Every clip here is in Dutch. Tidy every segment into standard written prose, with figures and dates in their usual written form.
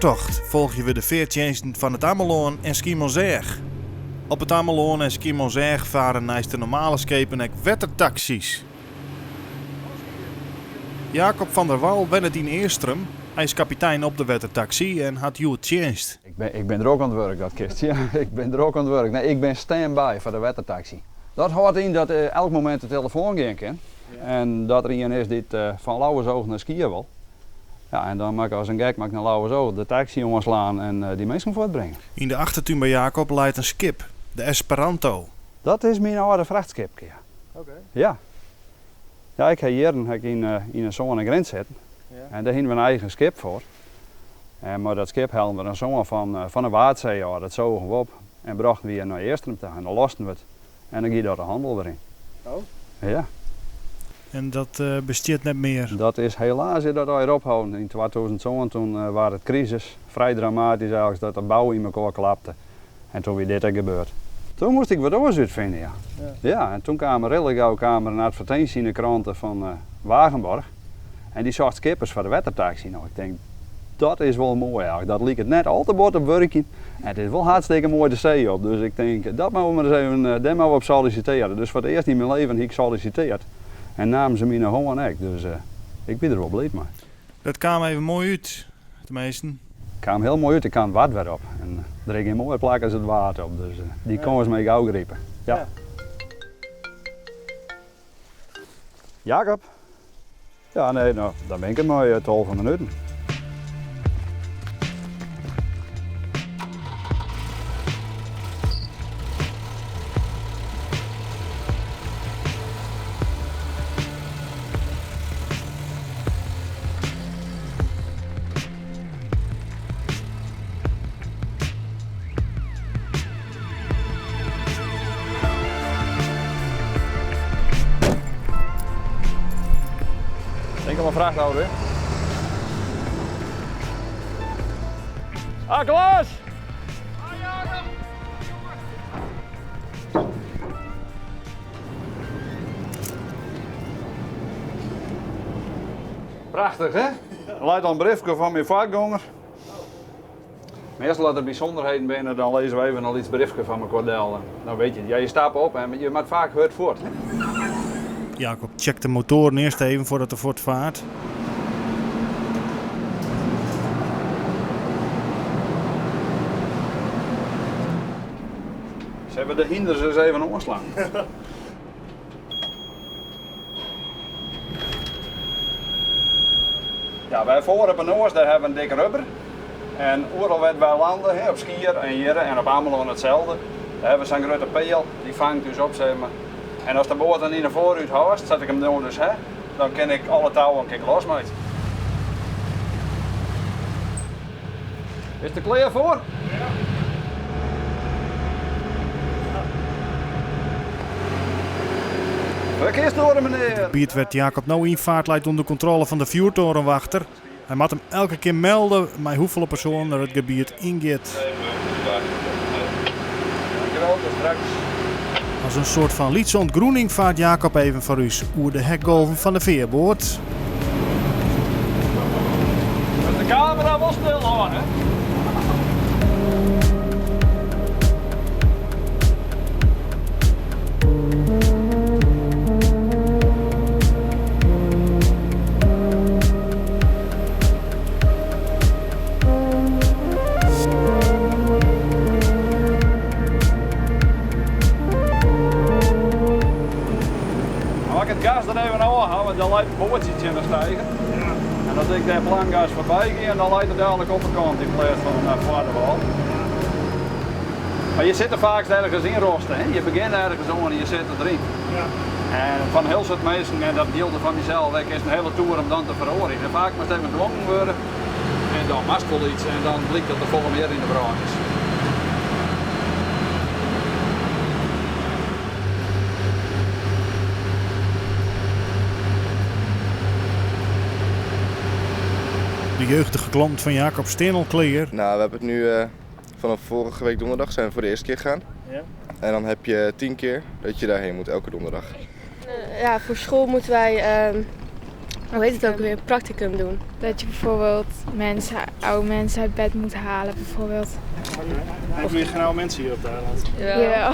voertocht volgen we de veertjensten van het Ameloon en Schiermonnikoog. Op het Ameloon en Schiermonnikoog varen naast de normale schepen ook wettertaxis. Jacob van der Wal wennet in Eerstrum. Hij is kapitein op de wettertaxi en had het tjenst. Ik ben er ook aan het werk, dat kist. Ja, ik ben er ook aan het werk. Nee, ik ben stand-by voor de wettertaxi. Dat houdt in dat elk moment de telefoon gaan kan. Ja. En dat er iemand is die van Lauwersoog naar Skiën wil. Ja, en dan maak ik als een gek naar Lauwersoog de taxi ontslaan en die mensen voortbrengen. In de achtertuin bij Jacob leidt een skip, de Esperanto. Dat is mijn oude vrachtskip. Ja. Oké. Ja. Ja, ik heb hier in een zo'n grens zitten. Ja. En daar hebben we een eigen skip voor. Maar dat skip haalden we dan zomaar van een waterdzee, ja, dat zogen we op. En brachten we hier naar Eerstrum te gaan. En dan losten we het. En dan ging daar de handel weer in. Oh? Ja. En dat besteedt net meer? Dat is helaas dat hij ophouden. In 2007 toen was het crisis. Vrij dramatisch eigenlijk, dat de bouw in elkaar klapte. En toen weer dit er gebeurd. Toen moest ik wat anders uitvinden, ja. Ja, en toen kwam redelijk gauw een advertentie in de kranten van Wagenborg. En die zocht skippers voor de wettertaxi. Nou, ik denk, dat is wel mooi eigenlijk. Dat liep het net al te bord op werken. En het is wel hartstikke mooi de zee op. Dus ik denk, dat mogen we maar eens even, daar mogen we op solliciteren. Dus voor het eerst in mijn leven heb ik gesolliciteerd. En namen ze me naar gewoon echt. Dus ik ben er wel blij mee. Dat kwam even mooi uit, de meesten. Het kwam heel mooi uit, ik kwam het water weer op. En er is een mooie plak als het water op. Dus die komen ze mee gauw griepen. Ja. Jacob? Ja, nee, nou, dan ben ik het maar 12 minuten. Denk aan mijn vrachthouder, hè? Ah, Klaas! Prachtig, hè? Leidt dan een briefje van mijn vaartganger. Meestal als er bijzonderheden binnen, dan lezen we even al iets briefje van mijn kordel. Dan weet je, ja, je stapt op en je maakt vaak het voort. Jacob checkt de motoren eerst even voordat de voort vaart. Ze hebben de hinders eens even omslaan. Ja, wij voor op een oors, daar hebben we een dikke rubber. En overal waar wij landen, hè, op Skier en hier en op Ameloon hetzelfde. Daar hebben we zo'n grote peel, die vangt dus op, zeg maar. En als de boot dan in de vooruit haast, zet ik hem dan dus, hè, dan kan ik alle touwen een losmeten. Is het er klaar voor? Ja. Verkeersdoren, meneer. Piet werd Jacob nou in vaart leidt onder controle van de vuurtorenwachter. Hij moet hem elke keer melden met hoeveel personen er het gebied ingaat. Dankjewel, tot straks. Als een soort van liedsontgroening vaart Jacob even voor u oer de hekgolven van de veerboot. Met de camera wel stil houden, hè? Gas er even aan, want dan leidt het bootje naar stijgen. Ja. En als ik daar plangas voorbij ga, dan leidt het dadelijk op de kant in plaats van naar de wal. Ja. Maar je zit er vaak ergens in rosten, hè? Je begint ergens om en je zit erin. Ja. En van heel soort mensen, en dat deelde van jezelf, is een hele tour om dan te verhoren. En vaak moet het even gedwongen worden en dan mast wel iets en dan blijkt dat er vol meer in de brand is. De jeugdige klant van Jacob Steenel Kleer. Nou, we hebben het nu vanaf vorige week donderdag zijn we voor de eerste keer gegaan. Ja. En dan heb je 10 keer dat je daarheen moet, elke donderdag. Ja, voor school moeten wij Hoe heet het ook weer? Practicum doen. Dat je bijvoorbeeld oude mensen uit bed moet halen bijvoorbeeld. Of doe je geen oude mensen hier op het eiland? Ja.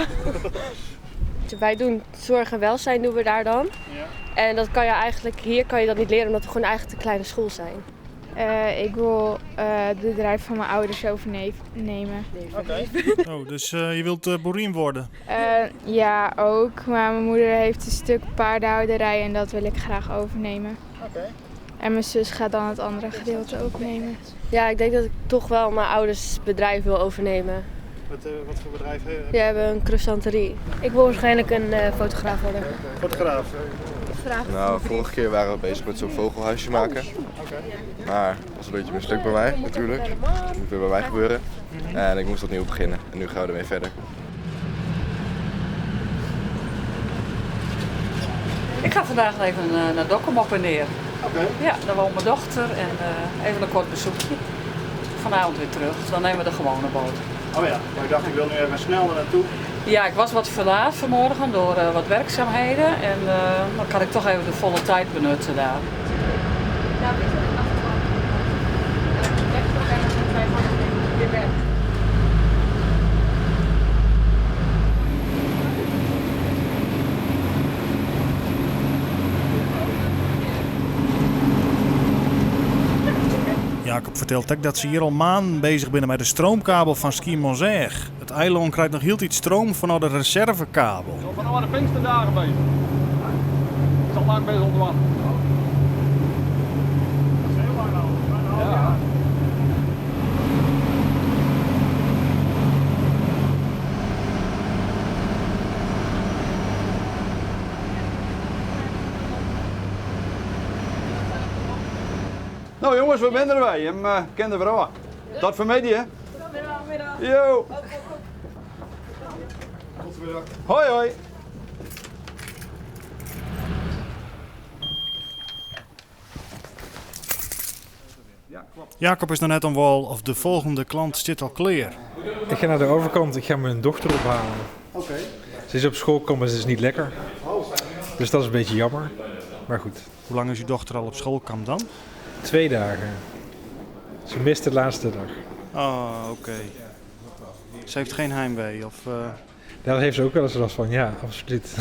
Wij doen zorg en welzijn doen we daar dan. Ja. En dat kan je eigenlijk, hier kan je dat niet leren omdat we gewoon eigenlijk een kleine school zijn. Ik wil het bedrijf van mijn ouders overnemen. Oké. Oh, dus je wilt boerien worden? Ja, ook. Maar mijn moeder heeft een stuk paardenhouderij en dat wil ik graag overnemen. Oké. En mijn zus gaat dan het andere gedeelte overnemen. Ja, ik denk dat ik toch wel mijn ouders bedrijf wil overnemen. Wat voor bedrijf heb je? Die hebben een croissanterie. Ik wil waarschijnlijk een fotograaf worden. Fotograaf. Nou, vorige keer waren we bezig met zo'n vogelhuisje maken. Maar dat was een beetje mislukt bij mij natuurlijk. Dat moet weer bij mij gebeuren. En ik moest opnieuw beginnen. En nu gaan we ermee verder. Ik ga vandaag even naar Dokkum op en neer. Oké. Ja, daar woont mijn dochter en even een kort bezoekje. Vanavond weer terug, dan nemen we de gewone boot. Oh ja, maar ik dacht ik wil nu even snel er naartoe. Ja, ik was wat verlaat vanmorgen door wat werkzaamheden en dan kan ik toch even de volle tijd benutten daar. Jacob vertelt ook dat ze hier al maanden bezig zijn met de stroomkabel van Schiermonnikoog. Het eiland krijgt nog heel iets stroom vanuit de reservekabel. Vanaf de Pinksterdagen bezig. Het is al lang bezig onderweg. Dat is heel lang al. Ja. Nou jongens, we zijn er weer. Je kent de vrouw. Tot vanmiddag. Goedemiddag. Yo. Hoi hoi. Jacob is nog net aan wal of de volgende klant zit al klaar. Ik ga naar de overkant, ik ga mijn dochter ophalen. Oké. Ze is op school gekomen, ze is niet lekker. Dus dat is een beetje jammer. Maar goed. Hoe lang is uw dochter al op schoolkamp dan? 2 dagen. Ze mist de laatste dag. Oh, oké. Ze heeft geen heimwee of... Daar heeft ze ook wel eens last van, ja, absoluut.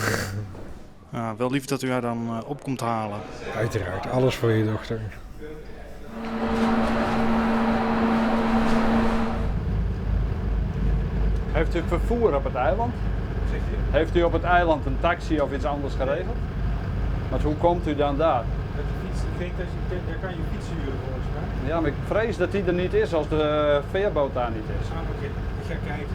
wel lief dat u haar dan op komt halen. Uiteraard, alles voor je dochter. Heeft u vervoer op het eiland? Heeft u op het eiland een taxi of iets anders geregeld? Maar hoe komt u dan daar? Met de fiets, ik denk dat daar kan je fiets huren volgens mij. Ja, maar ik vrees dat die er niet is als de veerboot daar niet is. Ik ga kijken.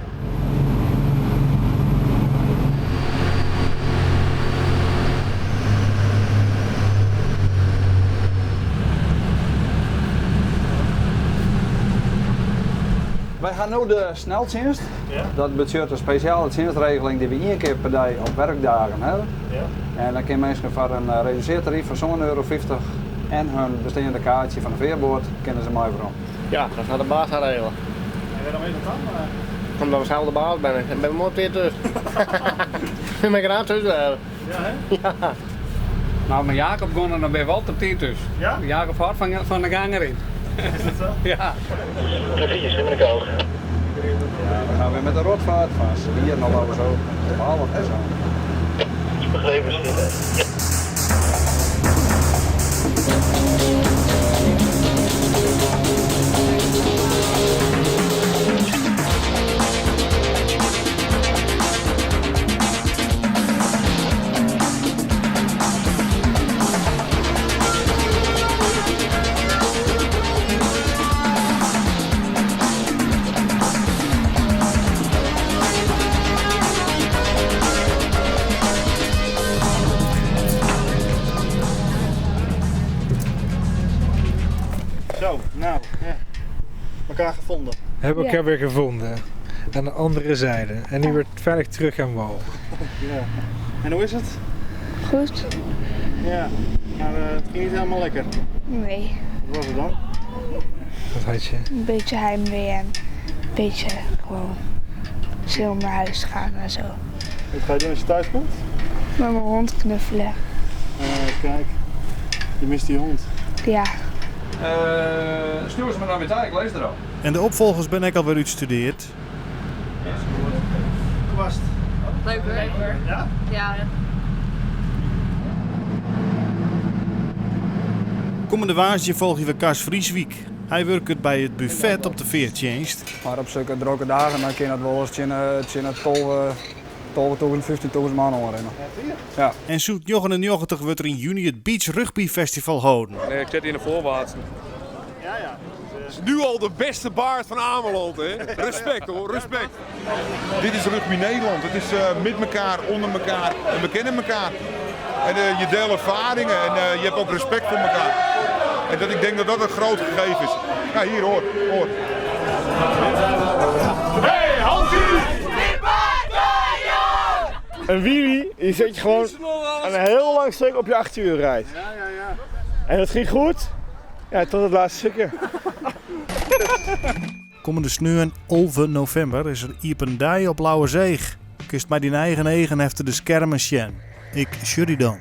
Wij gaan nu de sneldienst. Ja? Dat betekent een speciale dienstregeling die we 1 keer per dag op werkdagen hebben. Ja. En dan kunnen mensen voor een reduceerd tarief van zo'n €1,50 en hun bestaande kaartje van de veerboot kunnen ze mij voor. Ja, dat gaat de baas gaan regelen. En waarom is dat dan? Omdat we zelf de baas zijn. Ik ben mooi weer tussen. Ik ben graag tussen. Ja, hè? Ja. Nou, maar Jacob kon er dan bij Walter Titus. Ja? Jacob houdt van de gang erin. Is dat zo? Ja. Ja, we gaan weer met de rotvaart vast. Hier nog wel zo. Half en zo. Zo, nou, ja. Elkaar gevonden. We hebben elkaar weer gevonden. Aan de andere zijde. En nu weer veilig terug aan wal. Ja. En hoe is het? Goed? Ja, maar het ging niet helemaal lekker. Nee. Wat was het dan? Wat had je? Een beetje heimwee en een beetje gewoon stil naar huis gaan en zo. Wat ga je doen als je thuis komt? Met mijn hond knuffelen. Kijk. Je mist die hond. Ja. Stuur ze maar naar mijn ik lees er al. En de opvolgers ben ik alweer uitgestudeerd. Kwast. Leuk hoor. Ja? Ja. Komende woensdag volg je weer Cas Vrieswijk. Hij werkt bij het buffet op de veertjenst. Maar op zulke drukke dagen dan kun je het wel eens 15.000 man rennen. Ja. En zoet 99 wordt er in juni het Beach Rugby Festival houden. Nee, ik zit in de voorwaarts. Ja, ja. Het is nu al de beste baard van Ameland, hè? Respect hoor, respect. Dit is Rugby Nederland. Het is met elkaar, onder elkaar en we kennen elkaar. En je deelt ervaringen en je hebt ook respect voor elkaar. En ik denk dat dat een groot gegeven is. Ja, hier hoor. Hey, Hansie! Een wheelie, die zet je gewoon een heel lang stuk op je achterwielrijt. Ja. En dat ging goed, ja, tot het laatste stukje. Komende sneeuw 11 november is er Iependij op Lauwerzeeg. Kust maar die eigen hefte de schermen sjen. Ik jury dan.